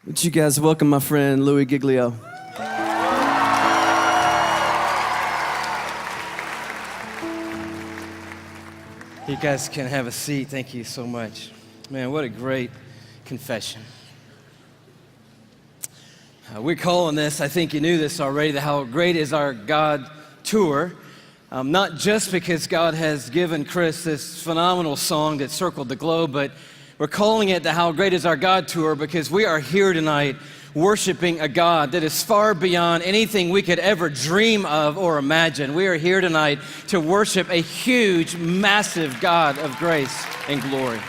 Would you guys welcome my friend Louie Giglio? You guys can have a seat. Thank you so much. Man, what a great confession. We're calling this, I think you knew this already, the How Great Is Our God Tour. Not just because God has given Chris this phenomenal song that circled the globe, but we're calling it the How Great Is Our God Tour because we are here tonight worshiping a God that is far beyond anything we could ever dream of or imagine. We are here tonight to worship a huge, massive God of grace and glory.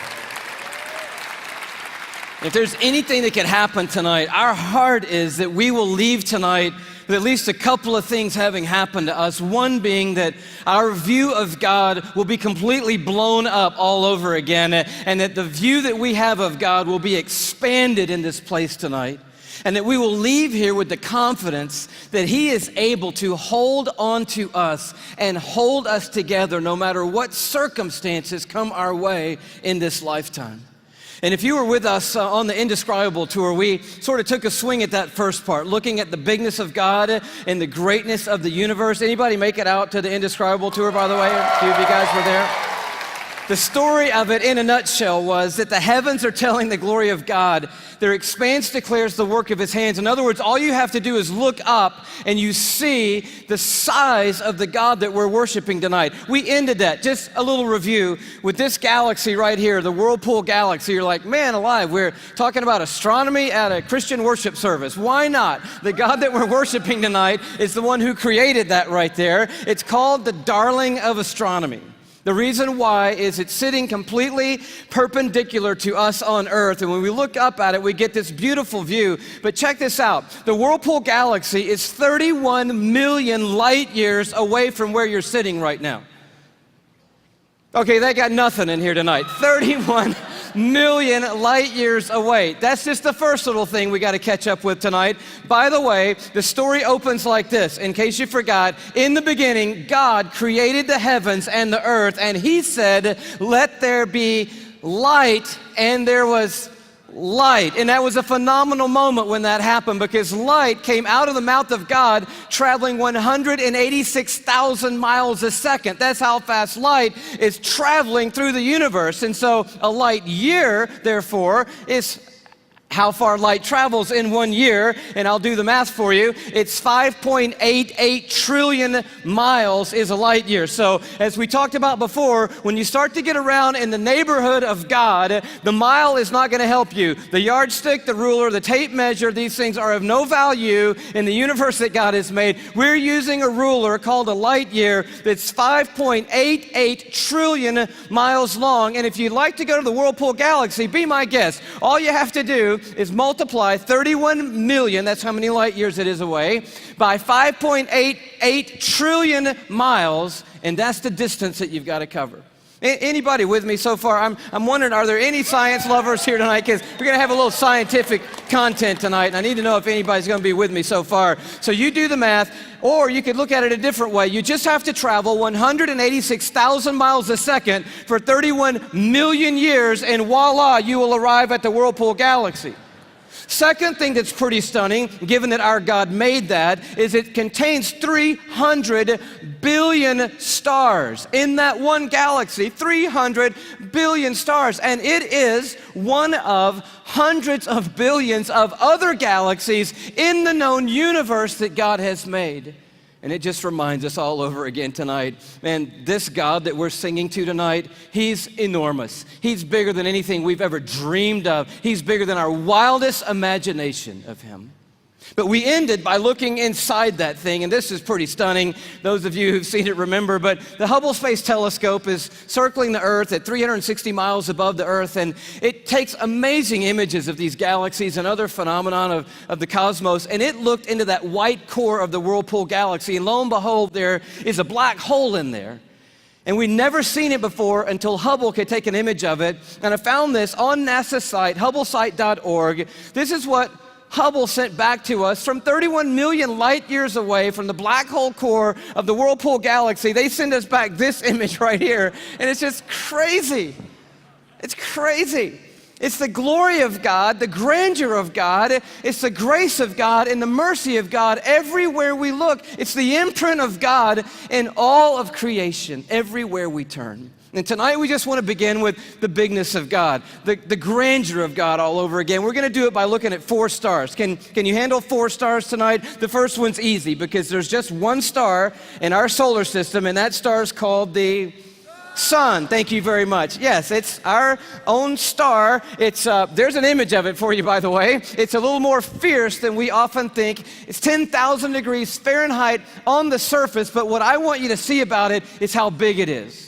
If there's anything that could happen tonight, our heart is that we will leave tonight with at least a couple of things having happened to us. One being that our view of God will be completely blown up all over again, and that the view that we have of God will be expanded in this place tonight, and that we will leave here with the confidence that He is able to hold on to us and hold us together no matter what circumstances come our way in this lifetime. And if you were with us on the Indescribable tour, we sort of took a swing at that first part, looking at the bigness of God and the greatness of the universe. Anybody make it out to the Indescribable tour, by the way? A few of you guys were there. The story of it in a nutshell was that the heavens are telling the glory of God. Their expanse declares the work of His hands. In other words, all you have to do is look up and you see the size of the God that we're worshiping tonight. We ended that, just a little review, with this galaxy right here, the Whirlpool Galaxy. You're like, man alive, we're talking about astronomy at a Christian worship service. Why not? The God that we're worshiping tonight is the one who created that right there. It's called the darling of astronomy. The reason why is it's sitting completely perpendicular to us on Earth, and when we look up at it, we get this beautiful view. But check this out. The Whirlpool Galaxy is 31 million light years away from where you're sitting right now. Okay, they got nothing in here tonight. 31 million light years away. That's just the first little thing we got to catch up with tonight. By the way, the story opens like this. In case you forgot, in the beginning, God created the heavens and the earth, and He said, "Let there be light," and there was light. And that was a phenomenal moment when that happened, because light came out of the mouth of God traveling 186,000 miles a second. That's how fast light is traveling through the universe. And so a light year, therefore, is how far light travels in 1 year, and I'll do the math for you. It's 5.88 trillion miles is a light year. So as we talked about before, when you start to get around in the neighborhood of God, the mile is not going to help you. The yardstick, the ruler, the tape measure, these things are of no value in the universe that God has made. We're using a ruler called a light year that's 5.88 trillion miles long. And if you'd like to go to the Whirlpool Galaxy, be my guest. All you have to do is multiply 31 million, that's how many light years it is away, by 5.88 trillion miles, and that's the distance that you've got to cover. Anybody with me so far? I'm wondering, are there any science lovers here tonight? Because we're going to have a little scientific content tonight, and I need to know if anybody's going to be with me so far. So you do the math, or you could look at it a different way. You just have to travel 186,000 miles a second for 31 million years, and voila, you will arrive at the Whirlpool Galaxy. Second thing that's pretty stunning, given that our God made that, is it contains 300 billion stars. In that one galaxy, 300 billion stars. And it is one of hundreds of billions of other galaxies in the known universe that God has made. And it just reminds us all over again tonight, man, this God that we're singing to tonight, He's enormous. He's bigger than anything we've ever dreamed of. He's bigger than our wildest imagination of Him. But we ended by looking inside that thing, and this is pretty stunning. Those of you who've seen it remember, but the Hubble Space Telescope is circling the Earth at 360 miles above the Earth, and it takes amazing images of these galaxies and other phenomenon of the cosmos, and it looked into that white core of the Whirlpool Galaxy, and lo and behold, there is a black hole in there. And we'd never seen it before until Hubble could take an image of it, and I found this on NASA's site, hubblesite.org. This is what Hubble sent back to us from 31 million light years away from the black hole core of the Whirlpool Galaxy. They send us back this image right here, and it's just crazy. It's crazy. It's the glory of God, the grandeur of God. It's the grace of God and the mercy of God everywhere we look. It's the imprint of God in all of creation, everywhere we turn. And tonight we just want to begin with the bigness of God, the grandeur of God all over again. We're going to do it by looking at 4 stars. Can you handle 4 stars tonight? The first one's easy because there's just one star in our solar system, and that star is called the sun. Thank you very much. Yes, it's our own star. It's there's an image of it for you, by the way. It's a little more fierce than we often think. It's 10,000 degrees Fahrenheit on the surface, but what I want you to see about it is how big it is.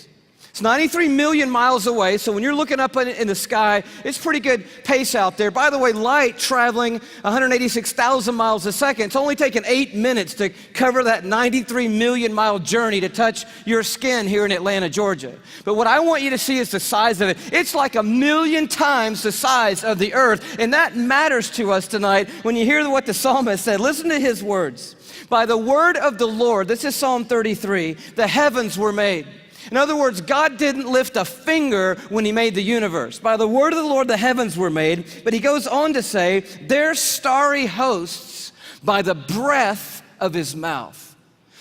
It's 93 million miles away, so when you're looking up in the sky, it's pretty good pace out there. By the way, light traveling 186,000 miles a second. It's only taken 8 minutes to cover that 93 million mile journey to touch your skin here in Atlanta, Georgia. But what I want you to see is the size of it. It's like 1,000,000 times the size of the earth, and that matters to us tonight when you hear what the psalmist said. Listen to his words. By the word of the Lord, this is Psalm 33, the heavens were made. In other words, God didn't lift a finger when he made the universe. By the word of the Lord, the heavens were made. But he goes on to say, their starry hosts by the breath of his mouth.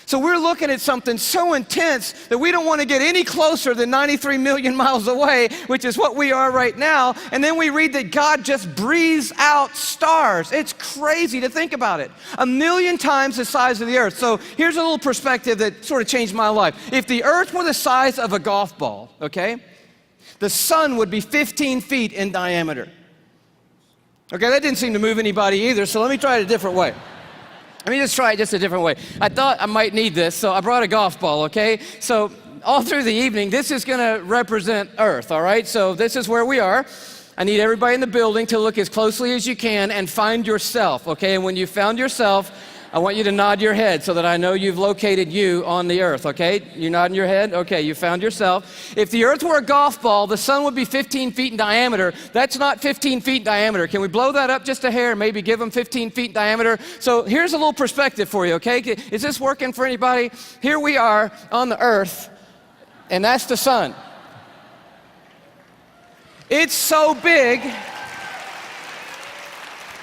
So we're looking at something so intense that we don't want to get any closer than 93 million miles away, which is what we are right now. And then we read that God just breathes out stars. It's crazy to think about it. 1,000,000 times the size of the earth. So here's a little perspective that sort of changed my life. If the earth were the size of a golf ball, okay, the sun would be 15 feet in diameter. Okay, that didn't seem to move anybody either, so let me try it a different way. Let me just try it just a different way. I thought I might need this, so I brought a golf ball, okay? So all through the evening, this is gonna represent Earth, all right? So this is where we are. I need everybody in the building to look as closely as you can and find yourself, okay? And when you found yourself, I want you to nod your head so that I know you've located you on the earth, okay? You're nodding your head? Okay, you found yourself. If the earth were a golf ball, the sun would be 15 feet in diameter. That's not 15 feet in diameter. Can we blow that up just a hair, maybe give them 15 feet in diameter? So here's a little perspective for you, okay? Is this working for anybody? Here we are on the earth, and that's the sun. It's so big.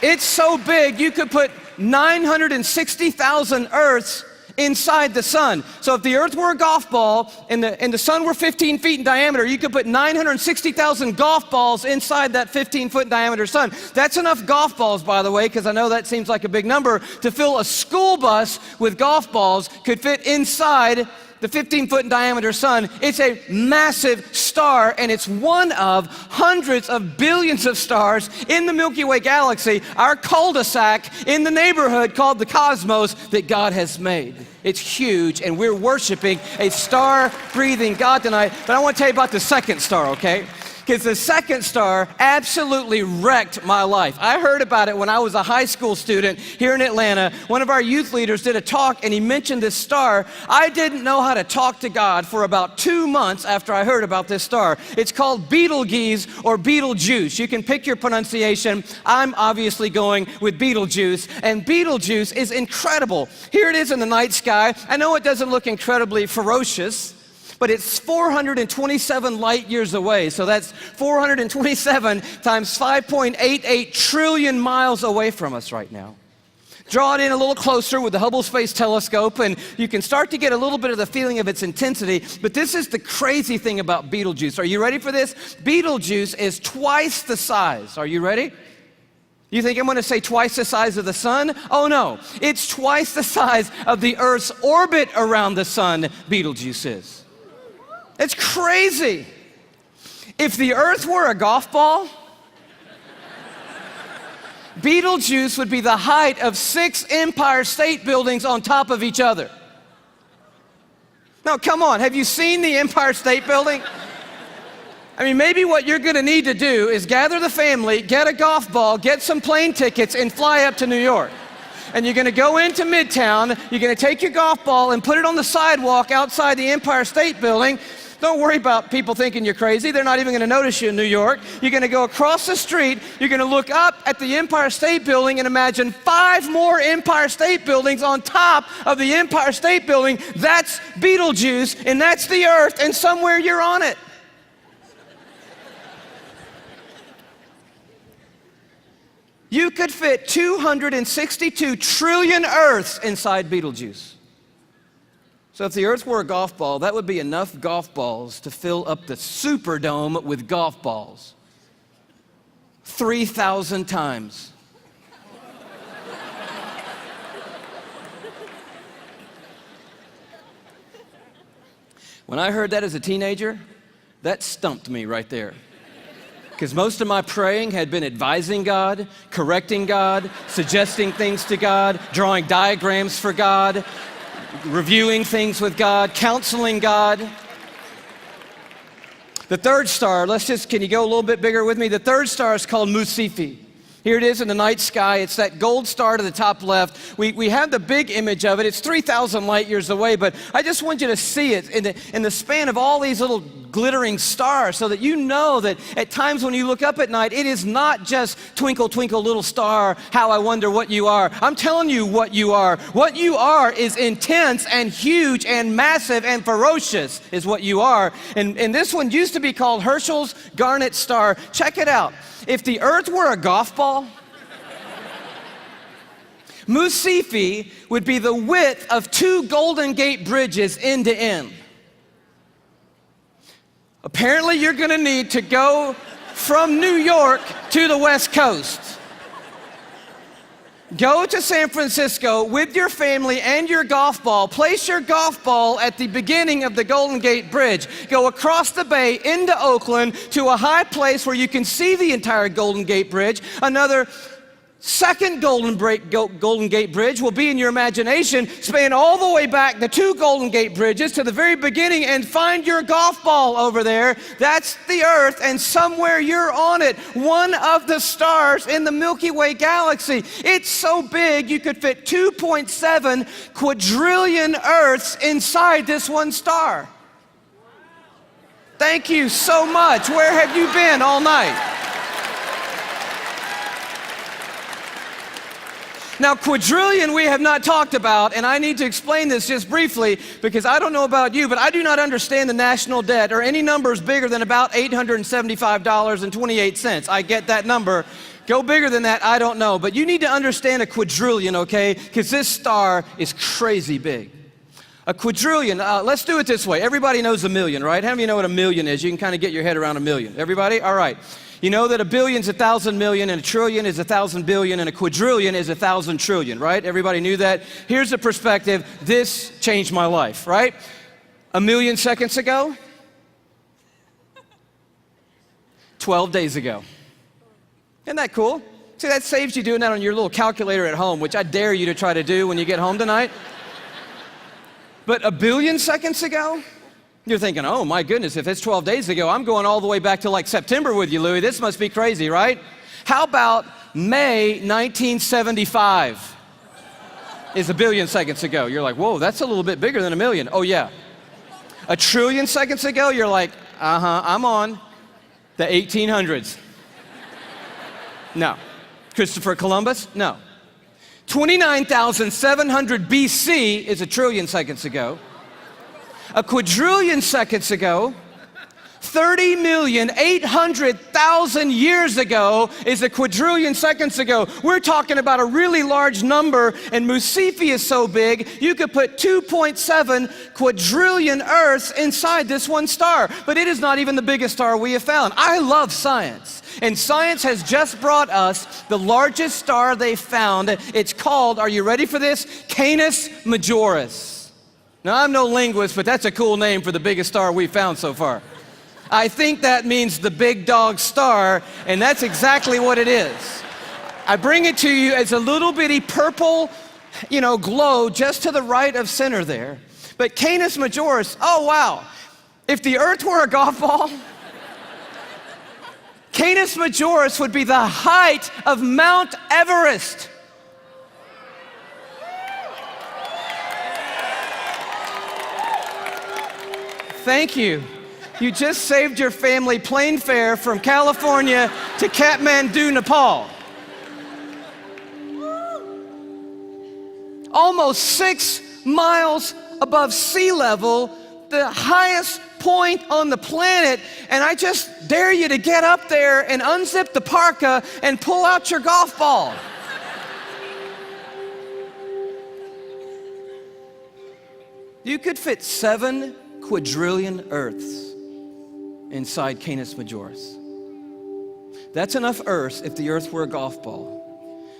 It's so big, you could put 960,000 Earths inside the sun. So if the earth were a golf ball and the sun were 15 feet in diameter, you could put 960,000 golf balls inside that 15-foot diameter sun. That's enough golf balls, by the way, because I know that seems like a big number, to fill a school bus with golf balls could fit inside the 15-foot in diameter sun. It's a massive star, and it's one of hundreds of billions of stars in the Milky Way galaxy, our cul-de-sac in the neighborhood called the cosmos that God has made. It's huge, and we're worshiping a star-breathing God tonight. But I want to tell you about the second star, okay? Because the second star absolutely wrecked my life. I heard about it when I was a high school student here in Atlanta. One of our youth leaders did a talk, and he mentioned this star. I didn't know how to talk to God for about 2 months after I heard about this star. It's called Betelgeuse or Betelgeuse. You can pick your pronunciation. I'm obviously going with Betelgeuse, and Betelgeuse is incredible. Here it is in the night sky. I know it doesn't look incredibly ferocious, but it's 427 light years away. So that's 427 times 5.88 trillion miles away from us right now. Draw it in a little closer with the Hubble Space Telescope, and you can start to get a little bit of the feeling of its intensity. But this is the crazy thing about Betelgeuse. Are you ready for this? Betelgeuse is twice the size. Are you ready? You think I'm going to say twice the size of the sun? Oh no, it's twice the size of the Earth's orbit around the sun, Betelgeuse is. It's crazy. If the earth were a golf ball, Betelgeuse would be the height of 6 Empire State Buildings on top of each other. Now, come on, have you seen the Empire State Building? I mean, maybe what you're gonna need to do is gather the family, get a golf ball, get some plane tickets, and fly up to New York. And you're gonna go into Midtown, you're gonna take your golf ball and put it on the sidewalk outside the Empire State Building. Don't worry about people thinking you're crazy. They're not even going to notice you in New York. You're going to go across the street. You're going to look up at the Empire State Building and imagine 5 more Empire State Buildings on top of the Empire State Building. That's Betelgeuse, and that's the Earth, and somewhere you're on it. You could fit 262 trillion Earths inside Betelgeuse. So if the Earth were a golf ball, that would be enough golf balls to fill up the Superdome with golf balls. 3,000 times. When I heard that as a teenager, that stumped me right there. Because most of my praying had been advising God, correcting God, suggesting things to God, drawing diagrams for God, reviewing things with God, counseling God. The third star, can you go a little bit bigger with me? The third star is called Musifi. Here it is in the night sky. It's that gold star to the top left. We have the big image of it. It's 3,000 light years away, but I just want you to see it in the span of all these little glittering stars so that you know that at times when you look up at night, it is not just twinkle, twinkle, little star, how I wonder what you are. I'm telling you what you are. What you are is intense and huge and massive and ferocious is what you are. And this one used to be called Herschel's Garnet Star. Check it out. If the Earth were a golf ball, Musifi would be the width of 2 Golden Gate bridges end to end. Apparently, you're going to need to go from New York to the West Coast. Go to San Francisco with your family and your golf ball. Place your golf ball at the beginning of the Golden Gate Bridge. Go across the bay into Oakland to a high place where you can see the entire Golden Gate Bridge. Another second Golden Gate Bridge will be in your imagination. Span all the way back the 2 Golden Gate Bridges to the very beginning and find your golf ball over there. That's the Earth, and somewhere you're on it. One of the stars in the Milky Way galaxy. It's so big you could fit 2.7 quadrillion Earths inside this one star. Thank you so much. Where have you been all night? Now, quadrillion we have not talked about, and I need to explain this just briefly because I don't know about you, but I do not understand the national debt or any numbers bigger than about $875.28. I get that number. Go bigger than that, I don't know. But you need to understand a quadrillion, okay? Because this star is crazy big. A quadrillion, let's do it this way. Everybody knows a million, right? How many of you know what a million is? You can kind of get your head around a million. Everybody? All right. You know that a billion's 1,000 million, and a trillion is 1,000 billion, and a quadrillion is 1,000 trillion, right? Everybody knew that? Here's the perspective. This changed my life, right? A million seconds ago, 12 days ago. Isn't that cool? See, that saves you doing that on your little calculator at home, which I dare you to try to do when you get home tonight. But a billion seconds ago, you're thinking, oh my goodness, if it's 12 days ago, I'm going all the way back to like September with you, Louie. This must be crazy, right? How about May 1975 is a billion seconds ago? You're like, whoa, that's a little bit bigger than a million. Oh yeah. A trillion seconds ago, you're like, I'm on the 1800s. No. Christopher Columbus? No. 29,700 BC is a trillion seconds ago. A quadrillion seconds ago, 30,800,000 years ago is a quadrillion seconds ago. We're talking about a really large number, and Musifi is so big, you could put 2.7 quadrillion Earths inside this one star. But it is not even the biggest star we have found. I love science, and science has just brought us the largest star they found. It's called, are you ready for this? Canis Majoris. Now, I'm no linguist, but that's a cool name for the biggest star we've found so far. I think that means the big dog star, and that's exactly what it is. I bring it to you as a little bitty purple, glow just to the right of center there. But Canis Majoris, oh wow. If the Earth were a golf ball, Canis Majoris would be the height of Mount Everest. Thank you. You just saved your family plane fare from California to Kathmandu, Nepal. Almost 6 miles above sea level, the highest point on the planet, and I just dare you to get up there and unzip the parka and pull out your golf ball. You could fit 7 quadrillion Earths inside Canis Majoris. That's enough Earth, if the Earth were a golf ball,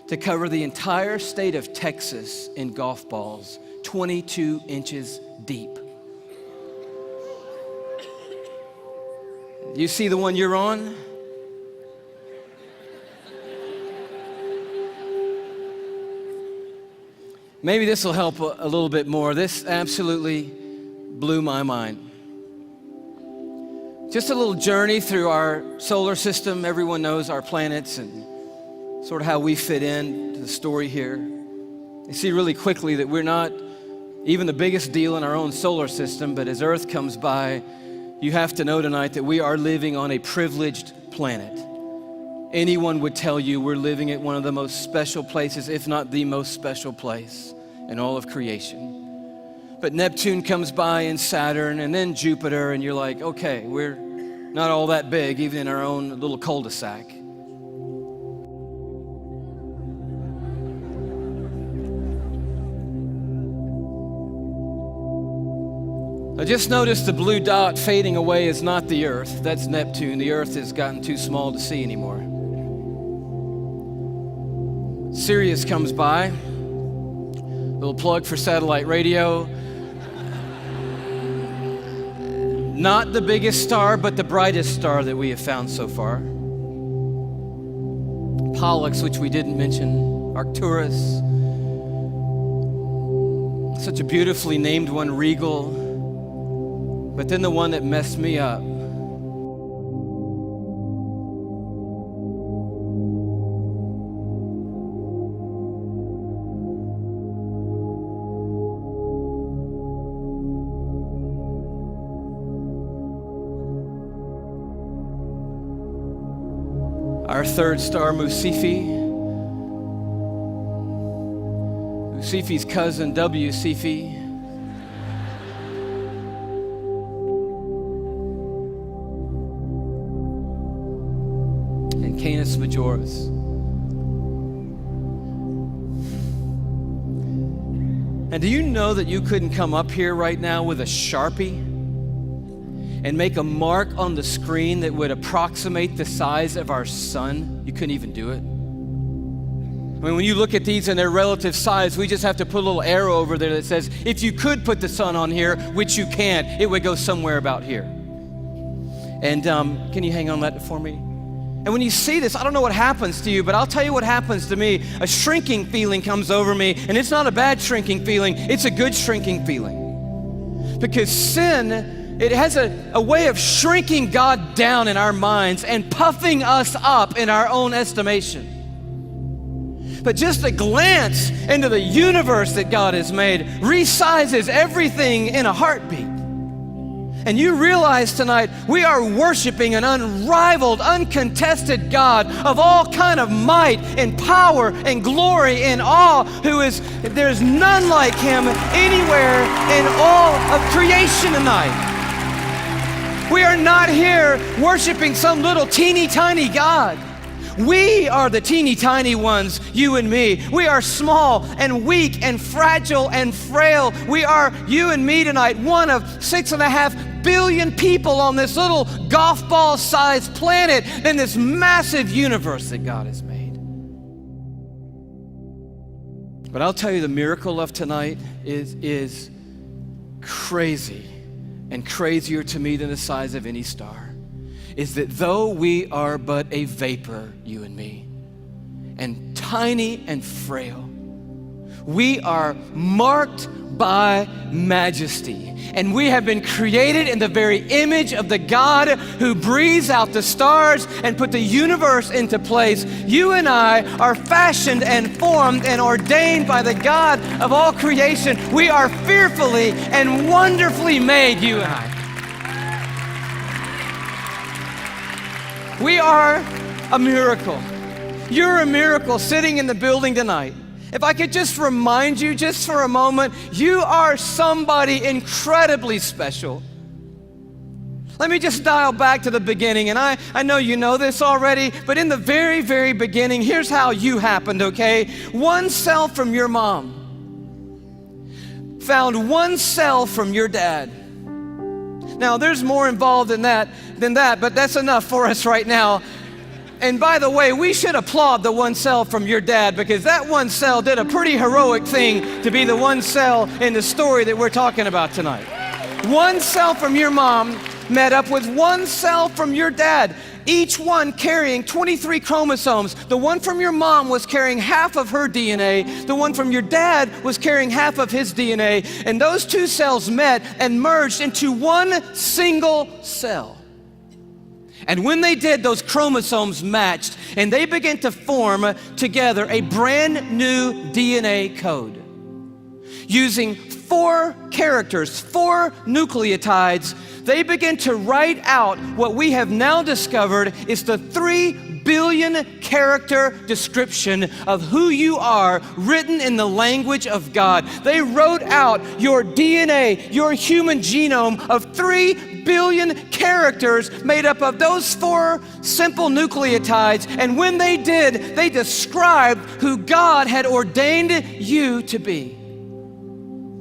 to cover the entire state of Texas in golf balls, 22 inches deep. You see the one you're on? Maybe this will help a little bit more. This absolutely blew my mind. Just a little journey through our solar system. Everyone knows our planets and sort of how we fit in to the story here. You see really quickly that we're not even the biggest deal in our own solar system, but as Earth comes by, you have to know tonight that we are living on a privileged planet. Anyone would tell you we're living at one of the most special places, if not the most special place in all of creation. But Neptune comes by and Saturn and then Jupiter, and you're like, okay, we're not all that big, even in our own little cul-de-sac. I just noticed the blue dot fading away is not the Earth. That's Neptune. The Earth has gotten too small to see anymore. Sirius comes by. Little plug for satellite radio. Not the biggest star, but the brightest star that we have found so far. Pollux, which we didn't mention. Arcturus. Such a beautifully named one, Regal. But then the one that messed me up. Our third star, Musifi. Musifi's cousin, W. Cephei. And Canis Majoris. And do you know that you couldn't come up here right now with a Sharpie and make a mark on the screen that would approximate the size of our sun? You couldn't even do it. I mean, when you look at these in their relative size, we just have to put a little arrow over there that says, if you could put the sun on here, which you can't, it would go somewhere about here. And can you hang on that for me? And when you see this, I don't know what happens to you, but I'll tell you what happens to me. A shrinking feeling comes over me, and it's not a bad shrinking feeling, it's a good shrinking feeling. Because sin, it has a way of shrinking God down in our minds and puffing us up in our own estimation. But just a glance into the universe that God has made resizes everything in a heartbeat. And you realize tonight we are worshiping an unrivaled, uncontested God of all kind of might and power and glory and awe, there's none like him anywhere in all of creation tonight. We are not here worshiping some little teeny tiny God. We are the teeny tiny ones, you and me. We are small and weak and fragile and frail. We are, you and me tonight, one of 6.5 billion people on this little golf ball sized planet in this massive universe that God has made. But I'll tell you, the miracle of tonight is crazy, and crazier to me than the size of any star, is that though we are but a vapor, you and me, and tiny and frail, we are marked by majesty. And we have been created in the very image of the God who breathes out the stars and put the universe into place. You and I are fashioned and formed and ordained by the God of all creation. We are fearfully and wonderfully made, you and I. We are a miracle. You're a miracle sitting in the building tonight. If I could just remind you just for a moment, you are somebody incredibly special. Let me just dial back to the beginning, and I know you know this already, but in the very, very beginning, here's how you happened, okay? One cell from your mom found one cell from your dad. Now, there's more involved in that than that, but that's enough for us right now. And by the way, we should applaud the one cell from your dad, because that one cell did a pretty heroic thing to be the one cell in the story that we're talking about tonight. One cell from your mom met up with one cell from your dad, each one carrying 23 chromosomes. The one from your mom was carrying half of her DNA. The one from your dad was carrying half of his DNA. And those two cells met and merged into one single cell. And when they did, those chromosomes matched, and they began to form together a brand new DNA code. Using 4 characters, 4 nucleotides, they begin to write out what we have now discovered is the 3 billion character description of who you are, written in the language of God. They wrote out your DNA, your human genome of 3 billion characters made up of those 4 simple nucleotides. And when they did, they described who God had ordained you to be.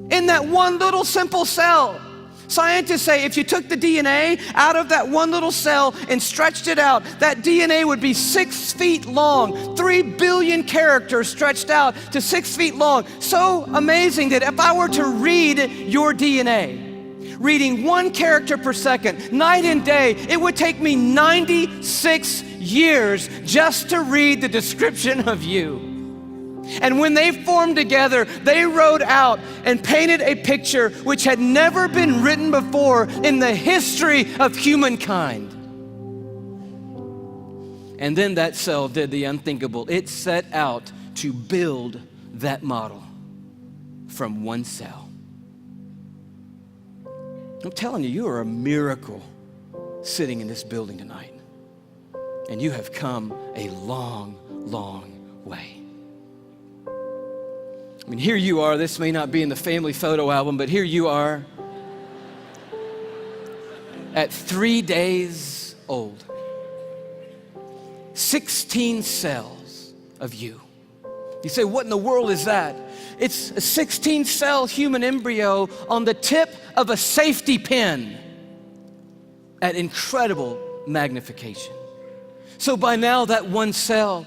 In that one little simple cell. Scientists say if you took the DNA out of that one little cell and stretched it out, that DNA would be 6 feet long, 3 billion characters stretched out to 6 feet long. So amazing that if I were to read your DNA, reading 1 character per second, night and day, it would take me 96 years just to read the description of you. And when they formed together, they wrote out and painted a picture which had never been written before in the history of humankind. And then that cell did the unthinkable. It set out to build that model from one cell. I'm telling you, you are a miracle sitting in this building tonight. And you have come a long, long way. I mean, here you are. This may not be in the family photo album, but here you are at 3 days old. 16 cells of you. You say, what in the world is that? It's a 16-cell human embryo on the tip of a safety pin at incredible magnification. So by now, that one cell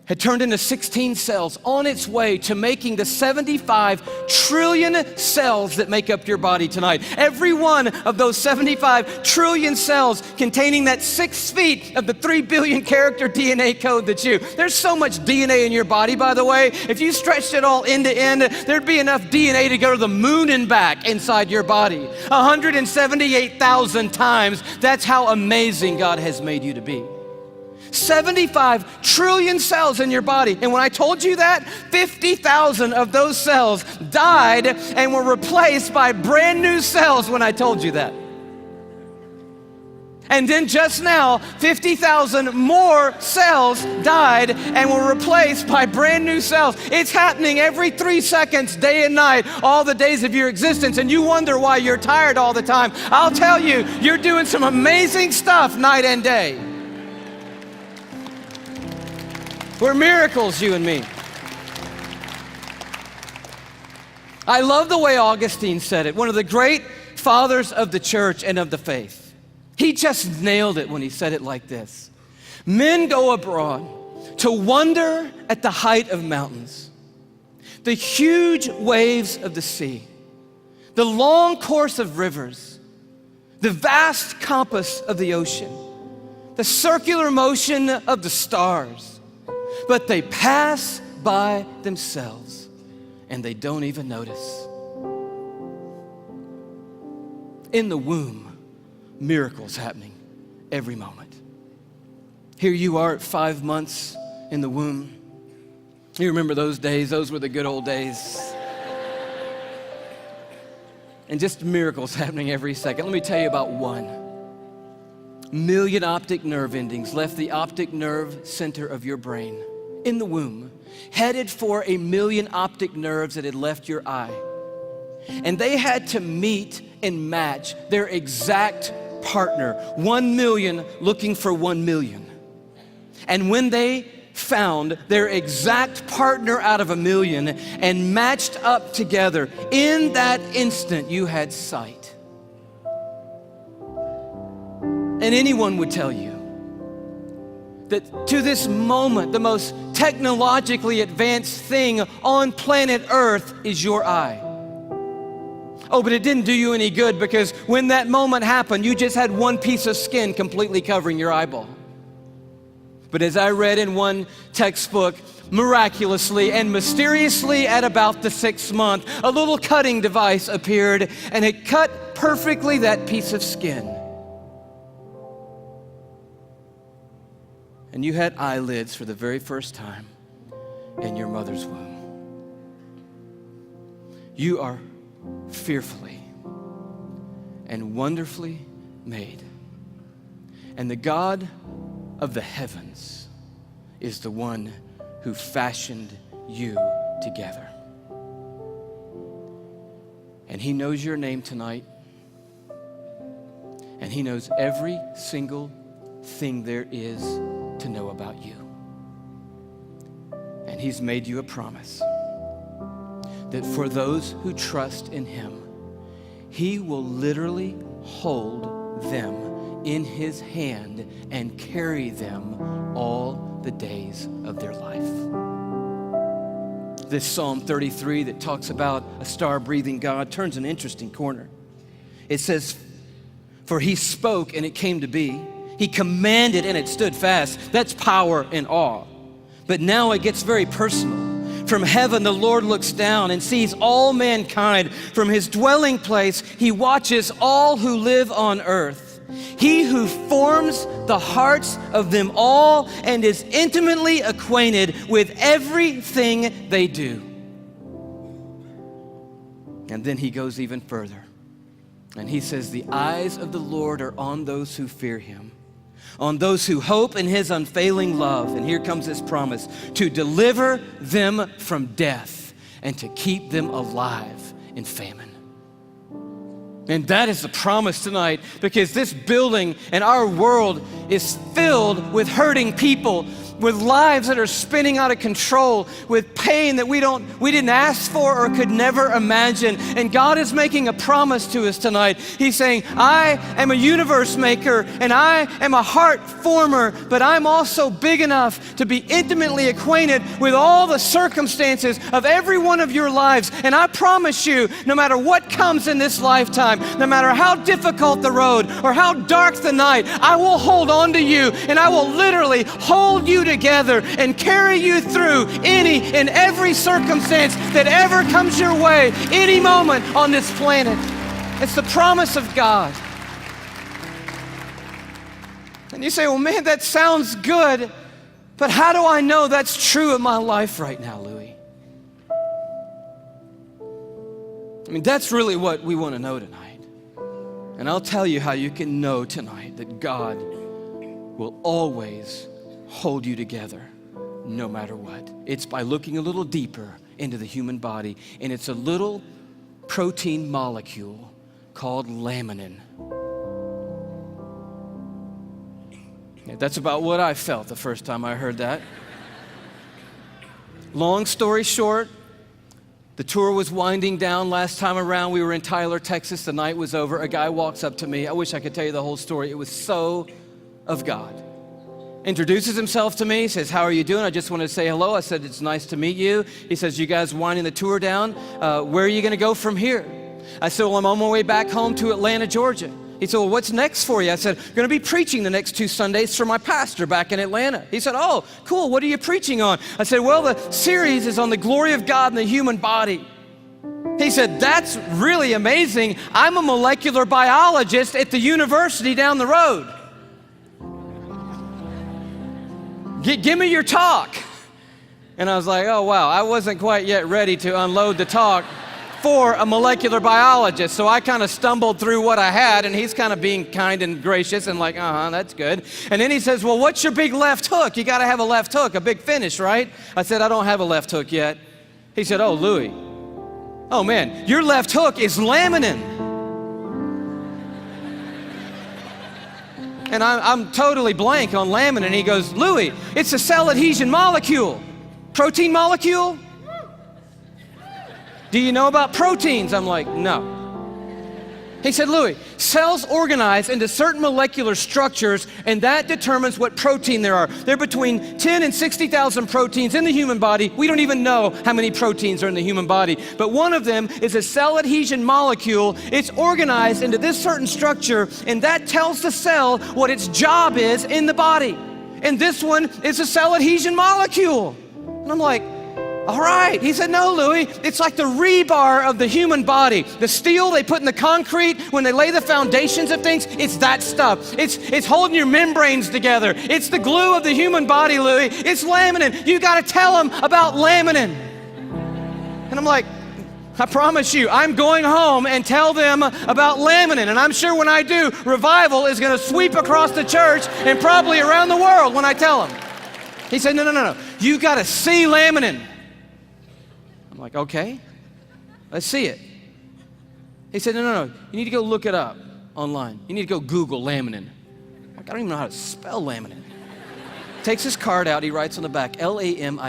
had turned into 16 cells on its way to making the 75 trillion cells that make up your body tonight. Every one of those 75 trillion cells containing that 6 feet of the 3 billion character DNA code that's you. There's so much DNA in your body, by the way. If you stretched it all end to end, there'd be enough DNA to go to the moon and back inside your body. 178,000 times. That's how amazing God has made you to be. 75 trillion cells in your body. And when I told you that, 50,000 of those cells died and were replaced by brand new cells when I told you that. And then just now, 50,000 more cells died and were replaced by brand new cells. It's happening every 3 seconds, day and night, all the days of your existence. And you wonder why you're tired all the time. I'll tell you, you're doing some amazing stuff night and day. We're miracles, you and me. I love the way Augustine said it, one of the great fathers of the church and of the faith. He just nailed it when he said it like this. Men go abroad to wonder at the height of mountains, the huge waves of the sea, the long course of rivers, the vast compass of the ocean, the circular motion of the stars. But they pass by themselves and they don't even notice. In the womb, miracles happening every moment. Here you are at 5 months in the womb. You remember those days? Those were the good old days. And just miracles happening every second. Let me tell you about one. 1 million optic nerve endings left the optic nerve center of your brain in the womb, headed for 1 million optic nerves that had left your eye. And they had to meet and match their exact partner, 1 million looking for 1 million. And when they found their exact partner out of 1 million and matched up together, in that instant you had sight. And anyone would tell you that to this moment, the most technologically advanced thing on planet Earth is your eye. Oh, but it didn't do you any good, because when that moment happened, you just had one piece of skin completely covering your eyeball. But as I read in one textbook, miraculously and mysteriously at about the 6th month, a little cutting device appeared and it cut perfectly that piece of skin. And you had eyelids for the very first time in your mother's womb. You are fearfully and wonderfully made. And the God of the heavens is the one who fashioned you together. And he knows your name tonight. And he knows every single thing there is to know about you. And he's made you a promise that for those who trust in him, he will literally hold them in his hand and carry them all the days of their life. This Psalm 33 that talks about a star-breathing God turns an interesting corner. It says, "For he spoke and it came to be. He commanded and it stood fast." That's power and awe. But now it gets very personal. From heaven, the Lord looks down and sees all mankind. From his dwelling place, he watches all who live on earth. He who forms the hearts of them all and is intimately acquainted with everything they do. And then he goes even further. And he says, "The eyes of the Lord are on those who fear him, on those who hope in his unfailing love." And here comes this promise: to deliver them from death and to keep them alive in famine. And that is the promise tonight, because this building and our world is filled with hurting people, with lives that are spinning out of control, with pain that we didn't ask for or could never imagine. And God is making a promise to us tonight. He's saying, "I am a universe maker and I am a heart former, but I'm also big enough to be intimately acquainted with all the circumstances of every one of your lives. And I promise you, no matter what comes in this lifetime, no matter how difficult the road or how dark the night, I will hold on to you and I will literally hold you together and carry you through any and every circumstance that ever comes your way, any moment on this planet." It's the promise of God. And you say, "Well, man, that sounds good, but how do I know that's true of my life right now, Louie?" I mean, that's really what we want to know tonight. And I'll tell you how you can know tonight that God will always hold you together no matter what. It's by looking a little deeper into the human body, and it's a little protein molecule called laminin. Yeah, that's about what I felt the first time I heard that. Long story short, the tour was winding down last time around. We were in Tyler, Texas. The night was over. A guy walks up to me. I wish I could tell you the whole story. It was so of God. Introduces himself to me, says, "How are you doing? I just wanted to say hello." I said, "It's nice to meet you." He says, "You guys winding the tour down? Where are you going to go from here?" I said, "Well, I'm on my way back home to Atlanta, Georgia." He said, "Well, what's next for you?" I said, "I'm going to be preaching the next 2 Sundays for my pastor back in Atlanta." He said, "Oh, cool. What are you preaching on?" I said, "Well, the series is on the glory of God in the human body." He said, "That's really amazing. I'm a molecular biologist at the university down the road. Give me your talk." And I was like, oh, wow, I wasn't quite yet ready to unload the talk for a molecular biologist. So I kind of stumbled through what I had, and he's kind of being kind and gracious and like, that's good. And then he says, "Well, what's your big left hook? You got to have a left hook, a big finish, right?" I said, "I don't have a left hook yet." He said, "Oh, Louie, Oh man, your left hook is laminin. And I'm totally blank on laminin. He goes, Louie, it's a cell adhesion molecule. Protein molecule? Do you know about proteins? I'm like, no. He said, Louie, cells organize into certain molecular structures, and that determines what protein there are. There are between 10 and 60,000 proteins in the human body. We don't even know how many proteins are in the human body, but one of them is a cell adhesion molecule. It's organized into this certain structure, and that tells the cell what its job is in the body. And this one is a cell adhesion molecule. And I'm like, all right. He said, no, Louie, it's like the rebar of the human body. The steel they put in the concrete when they lay the foundations of things, it's that stuff. It's holding your membranes together. It's the glue of the human body, Louie. It's laminin. You got to tell them about laminin. And I'm like, I promise you, I'm going home and tell them about laminin. And I'm sure when I do, revival is going to sweep across the church and probably around the world when I tell them. He said, no. You got to see laminin. I'm like, okay, let's see it. He said, no. You need to go look it up online. You need to go Google laminin. I'm like, I don't even know how to spell laminin. Takes his card out. He writes on the back, Laminin.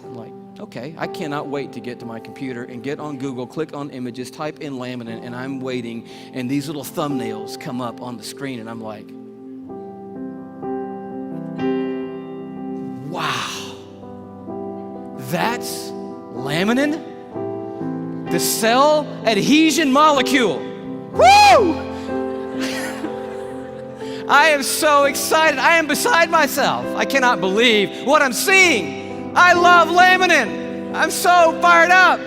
I'm like, okay, I cannot wait to get to my computer and get on Google, click on images, type in laminin, and I'm waiting, and these little thumbnails come up on the screen, and I'm like, wow, that's laminin? The cell adhesion molecule. Woo! I am so excited. I am beside myself. I cannot believe what I'm seeing. I love laminin. I'm so fired up.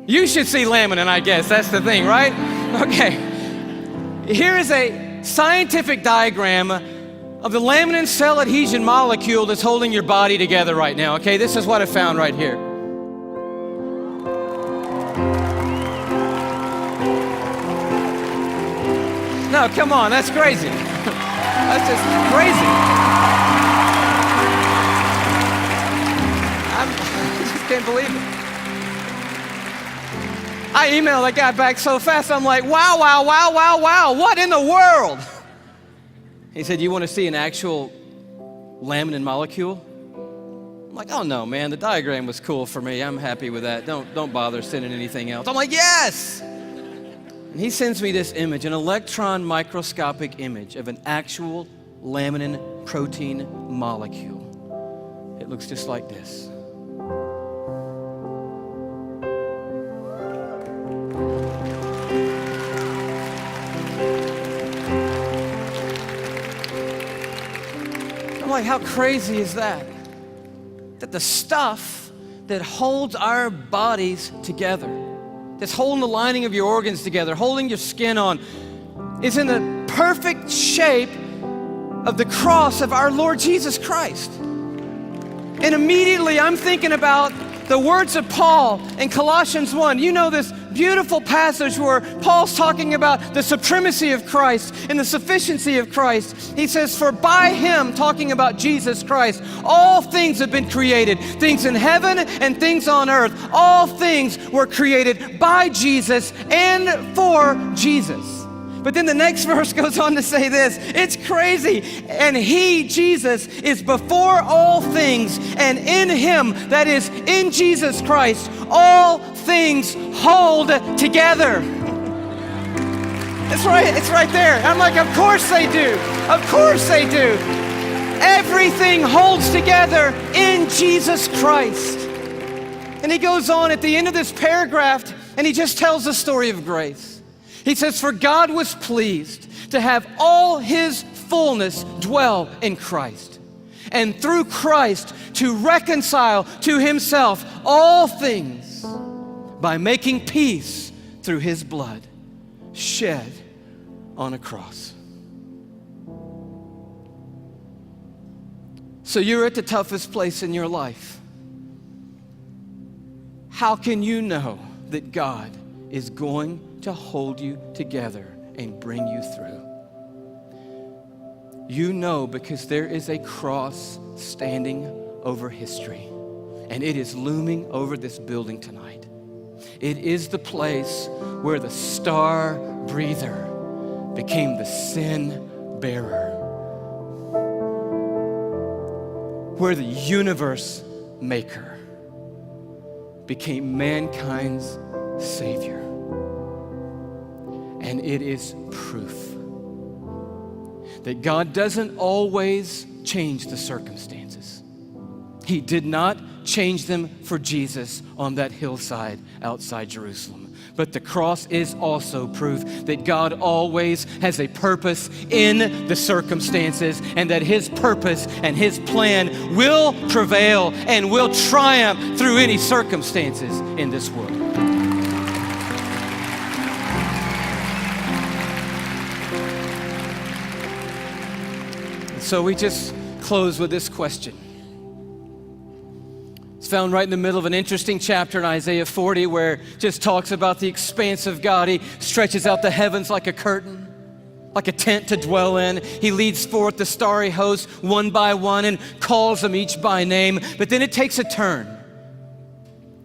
You should see laminin, I guess. That's the thing, right? Okay. Here is a scientific diagram of the laminin cell adhesion molecule that's holding your body together right now, okay? This is what I found right here. No, come on, that's crazy. That's just crazy. I just can't believe it. I emailed that guy back so fast, I'm like, wow, what in the world? He said, you want to see an actual laminin molecule? I'm like, oh no, man, the diagram was cool for me. I'm happy with that. Don't bother sending anything else. I'm like, yes! And he sends me this image, an electron microscopic image of an actual laminin protein molecule. It looks just like this. Like, how crazy is that? That the stuff that holds our bodies together, that's holding the lining of your organs together, holding your skin on, is in the perfect shape of the cross of our Lord Jesus Christ. And immediately I'm thinking about the words of Paul in Colossians 1. You know this beautiful passage where Paul's talking about the supremacy of Christ and the sufficiency of Christ. He says, for by him, talking about Jesus Christ, all things have been created, things in heaven and things on earth. All things were created by Jesus and for Jesus. But then the next verse goes on to say this, it's crazy. And he, Jesus, is before all things, and in him, that is in Jesus Christ, all things hold together. It's right there. I'm like, of course they do. Of course they do. Everything holds together in Jesus Christ. And he goes on at the end of this paragraph, and he just tells the story of grace. He says, for God was pleased to have all his fullness dwell in Christ, and through Christ to reconcile to himself all things by making peace through his blood shed on a cross. So you're at the toughest place in your life. How can you know that God is going to hold you together and bring you through? You know because there is a cross standing over history, and it is looming over this building tonight. It is the place where the star breather became the sin bearer, where the universe maker became mankind's savior. And it is proof that God doesn't always change the circumstances. He did not change them for Jesus on that hillside outside Jerusalem. But the cross is also proof that God always has a purpose in the circumstances, and that His purpose and His plan will prevail and will triumph through any circumstances in this world. So we just close with this question. It's found right in the middle of an interesting chapter in Isaiah 40 where it just talks about the expanse of God. He stretches out the heavens like a curtain, like a tent to dwell in. He leads forth the starry host one by one and calls them each by name. But then it takes a turn.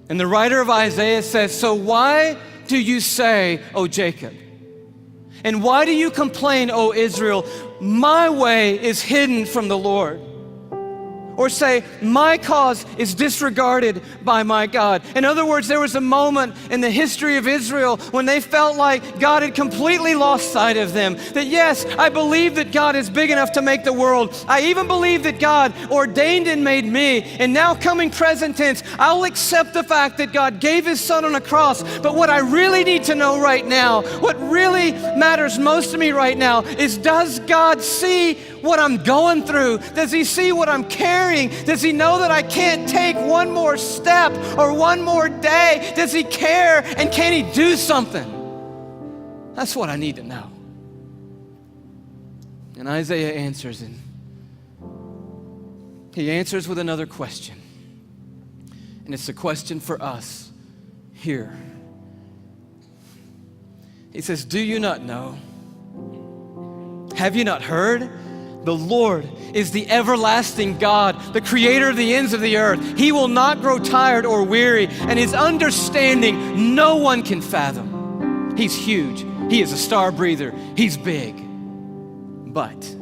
And the writer of Isaiah says, "So why do you say, O Jacob? And why do you complain, O Israel? My way is hidden from the Lord." Or say, "My cause is disregarded by my God." In other words, there was a moment in the history of Israel when they felt like God had completely lost sight of them. That yes, I believe that God is big enough to make the world. I even believe that God ordained and made me. And now coming present tense, I'll accept the fact that God gave His Son on a cross. But what I really need to know right now, what really matters most to me right now is, does God see what I'm going through? Does He see what I'm carrying? Does He know that I can't take one more step or one more day? Does He care, and can He do something? That's what I need to know. And Isaiah answers, and he answers with another question. And it's a question for us here. He says, "Do you not know? Have you not heard? The Lord is the everlasting God, the creator of the ends of the earth. He will not grow tired or weary, and His understanding no one can fathom." He's huge. He is a star breather. He's big. But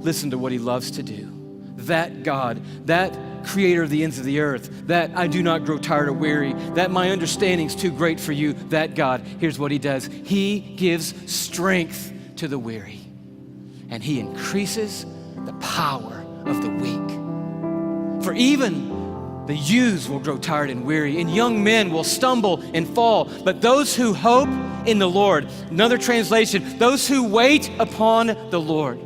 listen to what He loves to do. That God, that creator of the ends of the earth, that I do not grow tired or weary, that my understanding's too great for you, that God, here's what He does. He gives strength to the weary, and He increases the power of the weak. For even the youths will grow tired and weary, and young men will stumble and fall. But those who hope in the Lord, another translation, those who wait upon the Lord.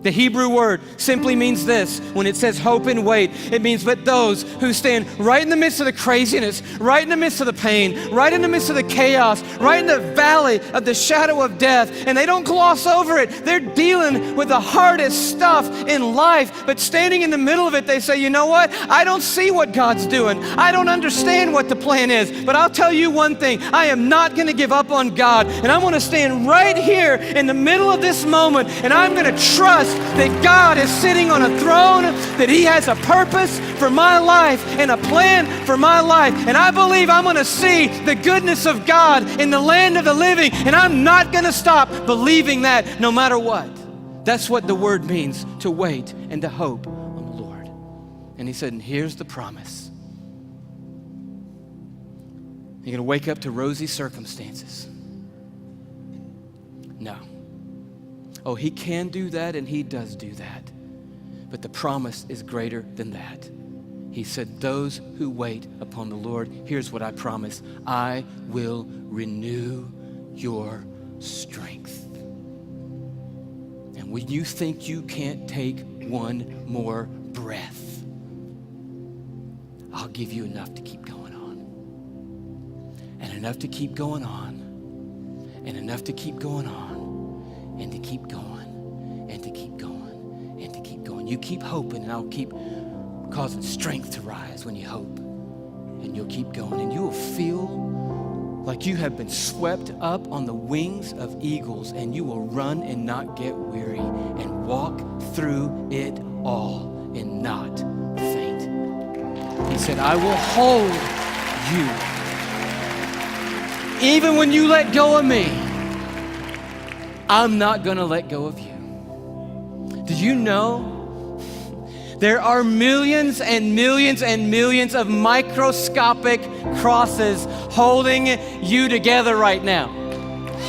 The Hebrew word simply means this. When it says hope and wait, it means but those who stand right in the midst of the craziness, right in the midst of the pain, right in the midst of the chaos, right in the valley of the shadow of death, and they don't gloss over it. They're dealing with the hardest stuff in life, but standing in the middle of it, they say, "You know what? I don't see what God's doing. I don't understand what the plan is, but I'll tell you one thing. I am not going to give up on God, and I'm going to stand right here in the middle of this moment, and I'm going to trust that God is sitting on a throne, that He has a purpose for my life and a plan for my life. And I believe I'm going to see the goodness of God in the land of the living, and I'm not going to stop believing that no matter what." That's what the word means, to wait and to hope on the Lord. And He said, and here's the promise. You're going to wake up to rosy circumstances. No. Oh, He can do that, and He does do that. But the promise is greater than that. He said, those who wait upon the Lord, here's what I promise: I will renew your strength. And when you think you can't take one more breath, I'll give you enough to keep going on. And enough to keep going on. And enough to keep going on. And to keep going, and to keep going, and to keep going. You keep hoping, and I'll keep causing strength to rise when you hope. And you'll keep going, and you will feel like you have been swept up on the wings of eagles, and you will run and not get weary, and walk through it all and not faint He said, I will hold you. Even when you let go of me, I'm not going to let go of you. Did you know there are millions and millions and millions of microscopic crosses holding you together right now?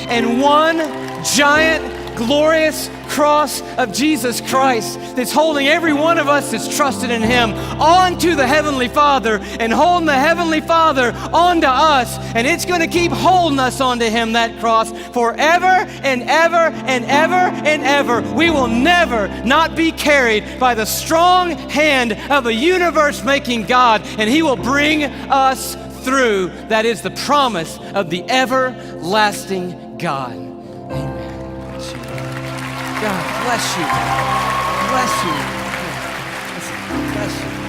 And one giant, glorious cross of Jesus Christ that's holding every one of us that's trusted in Him onto the Heavenly Father and holding the Heavenly Father onto us. And it's going to keep holding us onto Him, that cross, forever and ever and ever and ever. We will never not be carried by the strong hand of a universe-making God, and He will bring us through. That is the promise of the everlasting God. Amen. God bless you. Bless you. Bless you.